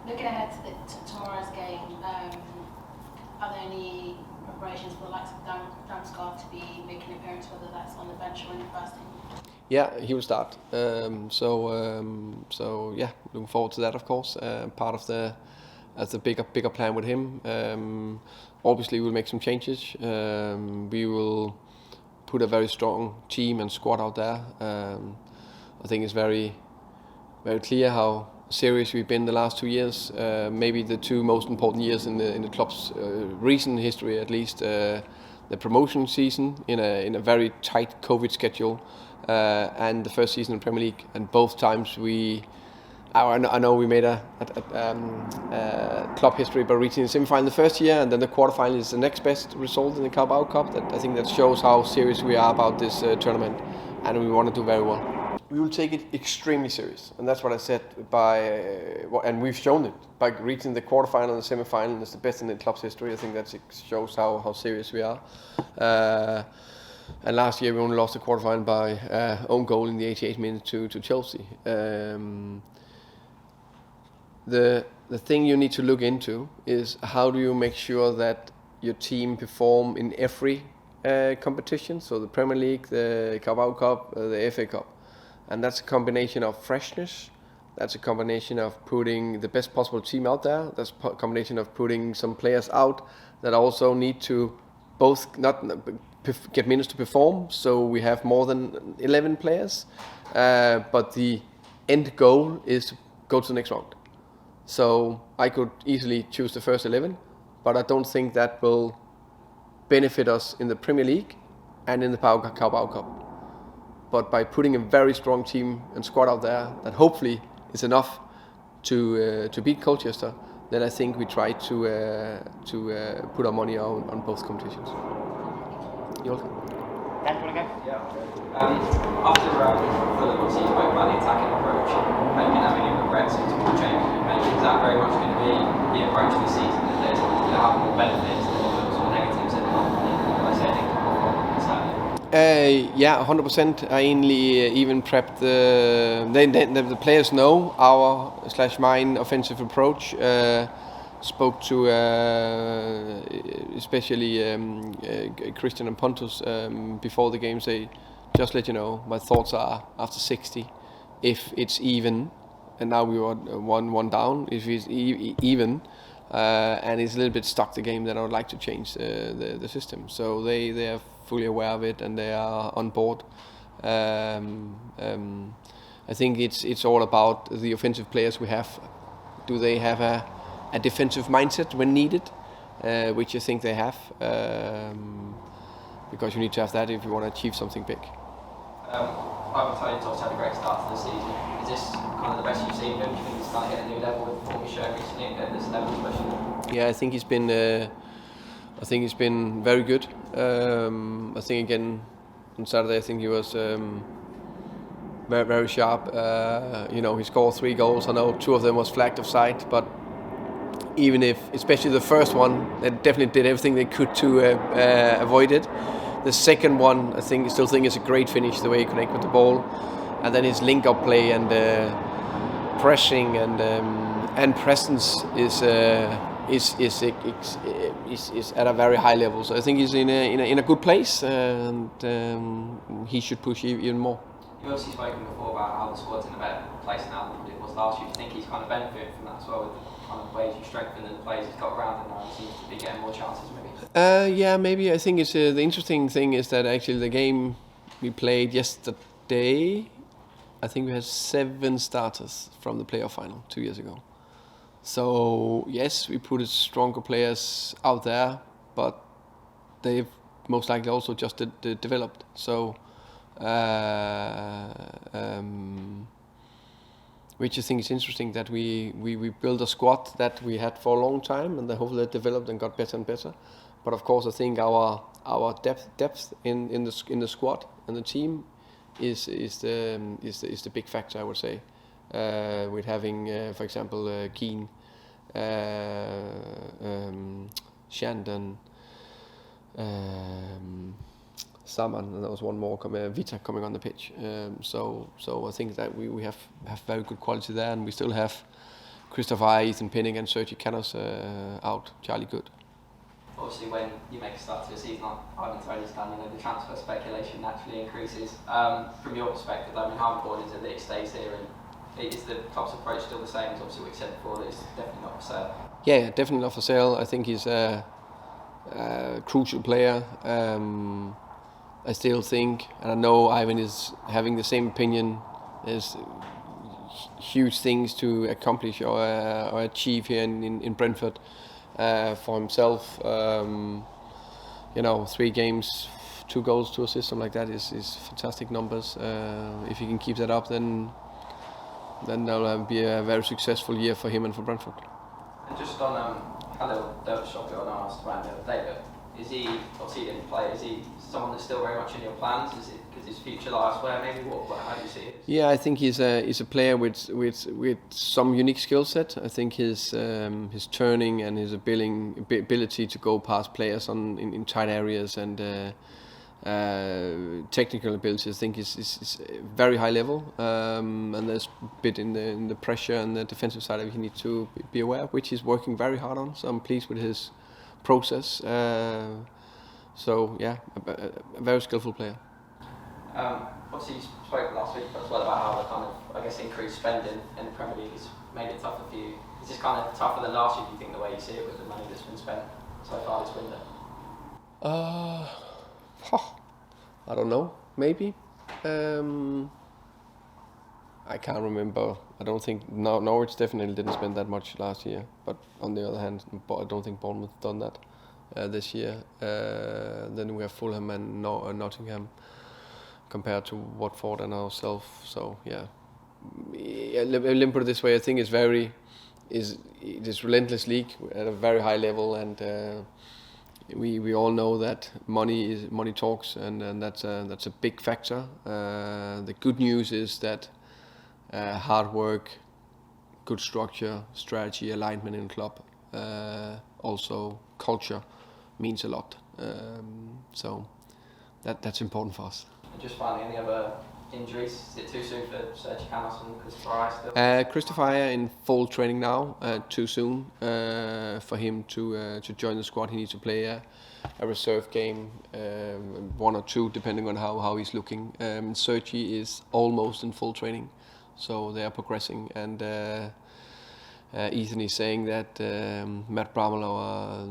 Looking ahead to tomorrow's game, are there any preparations for the likes of Damsgaard to be making an appearance, whether that's on the bench or in the first team? Yeah, he will start. So yeah, looking forward to that, of course. Part of the bigger plan with him. Obviously, we'll make some changes. We will put a very strong team and squad out there. I think it's very, very clear how serious we've been the last 2 years. Maybe the two most important years in the club's recent history, at least. The promotion season in a very tight COVID schedule, and the first season in Premier League. And both times I know we made a club history by reaching the semi-final the first year, and then the quarter-final is the next best result in the Carabao Cup. I think that shows how serious we are about this tournament, and we want to do very well. We will take it extremely serious, and that's what I said and we've shown it by reaching the quarter-final and the semi-final. It's the best in the club's history. I think that shows how serious we are. And last year we only lost the quarter-final by own goal in the 88th minute to Chelsea. The thing you need to look into is how do you make sure that your team perform in every competition, so the Premier League, the Carabao Cup, the FA Cup. And that's a combination of freshness, that's a combination of putting the best possible team out there, that's a combination of putting some players out that also need to both not get minutes to perform, so we have more than 11 players, but the end goal is to go to the next round. So I could easily choose the first 11, but I don't think that will benefit us in the Premier League and in the Carabao Cup. But by putting a very strong team and squad out there that hopefully is enough to beat Colchester, then I think we try to put our money on both competitions. You're welcome. Dan, do you want to go? Yeah. After Fulham, obviously you spoke about the attacking approach. Have you been having any regrets of the changes you've made? Is that very much going to be the approach of the season, that there's have more benefits than sort of negatives in Yeah, 100%. I even prepped the players know our/mine offensive approach. Spoke to especially Christian and Pontus before the game. Say, just let you know, my thoughts are after 60. If it's even, and now we were one down. If it's even, and it's a little bit stuck the game, then I would like to change the system. So they are fully aware of it and they are on board. I think it's all about the offensive players we have. Do they have a defensive mindset when needed, which I think they have, because you need to have that if you want to achieve something big. Ivan Toney had a great start to the season. Is this kind of the best you've seen him? Do you think he's starting to get a new level with what he's shown recently at this level, especially? Yeah, I think he's been very good. I think again on Saturday, I think he was very, very sharp. He scored 3 goals. I know 2 of them was flagged offside, but even if, especially the first one, they definitely did everything they could to avoid it. The second one, I still think is a great finish, the way he connected with the ball, and then his link-up play and pressing and presence is at a very high level. So I think he's in a good place, and he should push even more. You've obviously spoken before about how the squad's in a better place now than it was last year. Do you think he's kind of benefited from that as well, with the kind of ways you strengthen and the players he's got around him now, and seems to be getting more chances maybe? Yeah, maybe. I think it's the interesting thing is that actually the game we played yesterday, I think we had 7 starters from the playoff final 2 years ago. So yes, we put stronger players out there, but they've most likely also just developed. So, which I think is interesting, that we built a squad that we had for a long time, and then hopefully it developed and got better and better. But of course, I think our depth in the squad and the team is the big factor, I would say. With having, for example, Keane, Shandon, Saman, and there was one more, Vita, coming on the pitch. So I think that we have very good quality there, and we still have Kristoffer Ajer, Ethan Pinnock and Sergi Canos out. Charlie good. Obviously, when you make a start to a season on Ivan Toney's done, the transfer speculation naturally increases. From your perspective, how important is it that he stays here, and is the club's approach still the same as obviously what you said before, that it's definitely not for sale? Yeah, definitely not for sale. I think he's a crucial player. I still think, and I know Ivan is having the same opinion. There's huge things to accomplish or achieve here in Brentford for himself. 3 games, 2 goals, 2 assists, something like that is fantastic numbers. If he can keep that up, then that'll be a very successful year for him and for Brentford. And just on Halil Dervisoglu, I asked around the other day, but is he, obviously he didn't play, is he someone that's still very much in your plans? Is it because his future lies elsewhere maybe? How do you see it? Yeah, I think he's a player with some unique skill set. I think his turning and his ability to go past players in tight areas and technical ability, I think is very high level. And there's a bit in the pressure and the defensive side that he needs to be aware of, which he's working very hard on. So I'm pleased with his process. So yeah, a very skillful player. Obviously you spoke last week as well about how the kind of, increased spending in the Premier League has made it tougher for you. Is this kind of tougher than last year, do you think, the way you see it with the money that's been spent so far this window? I don't know, maybe. I can't remember. I don't think Norwich definitely didn't spend that much last year, but on the other hand, I don't think Bournemouth done that this year. Then we have Fulham and Nottingham compared to Watford and ourselves. So yeah, let me put it this way: I think it is relentless league at a very high level, and we all know that money talks, and that's a big factor. The good news is that hard work, good structure, strategy, alignment in the club, also culture means a lot. So that's important for us. And just finally, any other injuries? Is it too soon for Sergi, Canos and Kristoffer Ajer still? Kristoffer Ajer in full training now. Too soon for him to join the squad. He needs to play a reserve game, 1 or 2, depending on how he's looking. Sergi is almost in full training, so they are progressing. And Ethan is saying that Matt Bramall,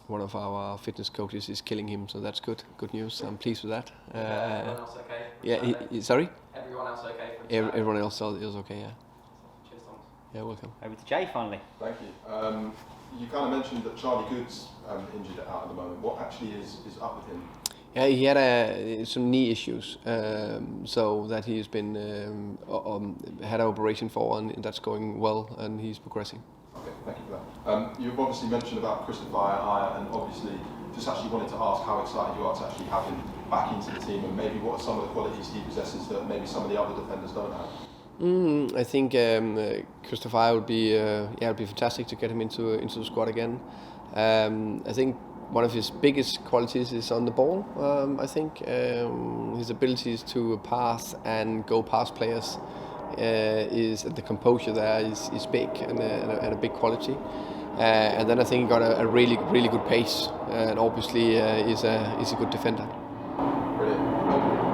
one of our fitness coaches, is killing him, so that's good news. I'm pleased with that. Everyone else okay? Yeah, sorry? Everyone else okay? Everyone else is okay, yeah. Cheers, Thomas. Yeah, welcome. Over to Jay finally. Thank you. You kind of mentioned that Charlie Good's injured out at the moment. What actually is up with him? Yeah, he had some knee issues, so that he's been had an operation for, and that's going well, and he's progressing. Okay, thank you for that. You've obviously mentioned about Kristoffer Ajer, and obviously just actually wanted to ask how excited you are to actually have him back into the team, and maybe what are some of the qualities he possesses that maybe some of the other defenders don't have. I think Kristoffer Ajer would be it'd be fantastic to get him into the squad again. I think one of his biggest qualities is on the ball. I think his abilities to pass and go past players is the composure there is big and a big quality. And then I think he got a really good pace, and obviously is a good defender. Brilliant.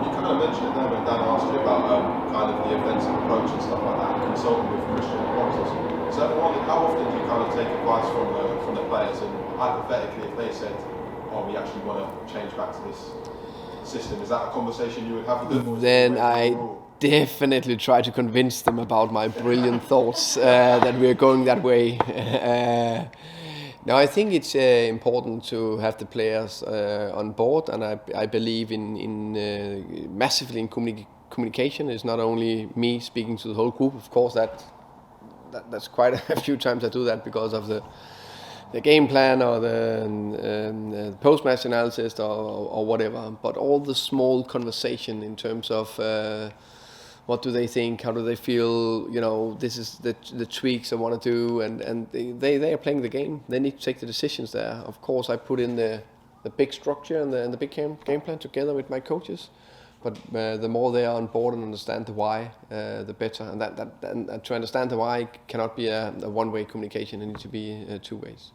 You kind of mentioned it there when Dan asked you about kind of the offensive approach and stuff like that, and consulting with Christian advisors. So how often do you kind of take advice from the players, and hypothetically if they said, oh, we actually want to change back to this system, is that a conversation you would have with them? Then I definitely try to convince them about my brilliant thoughts that we are going that way. Now I think it's important to have the players on board, and I believe in massively in communication. It's not only me speaking to the whole group. Of course, that's quite a few times I do that because of the game plan or the post-match analysis or whatever. But all the small conversation in terms of what do they think, how do they feel, this is the tweaks I want to do, and they are playing the game. They need to take the decisions there. Of course, I put in the big structure and the big game plan together with my coaches, but the more they are on board and understand the why, the better. And that to understand the why cannot be a one-way communication. It needs to be two ways.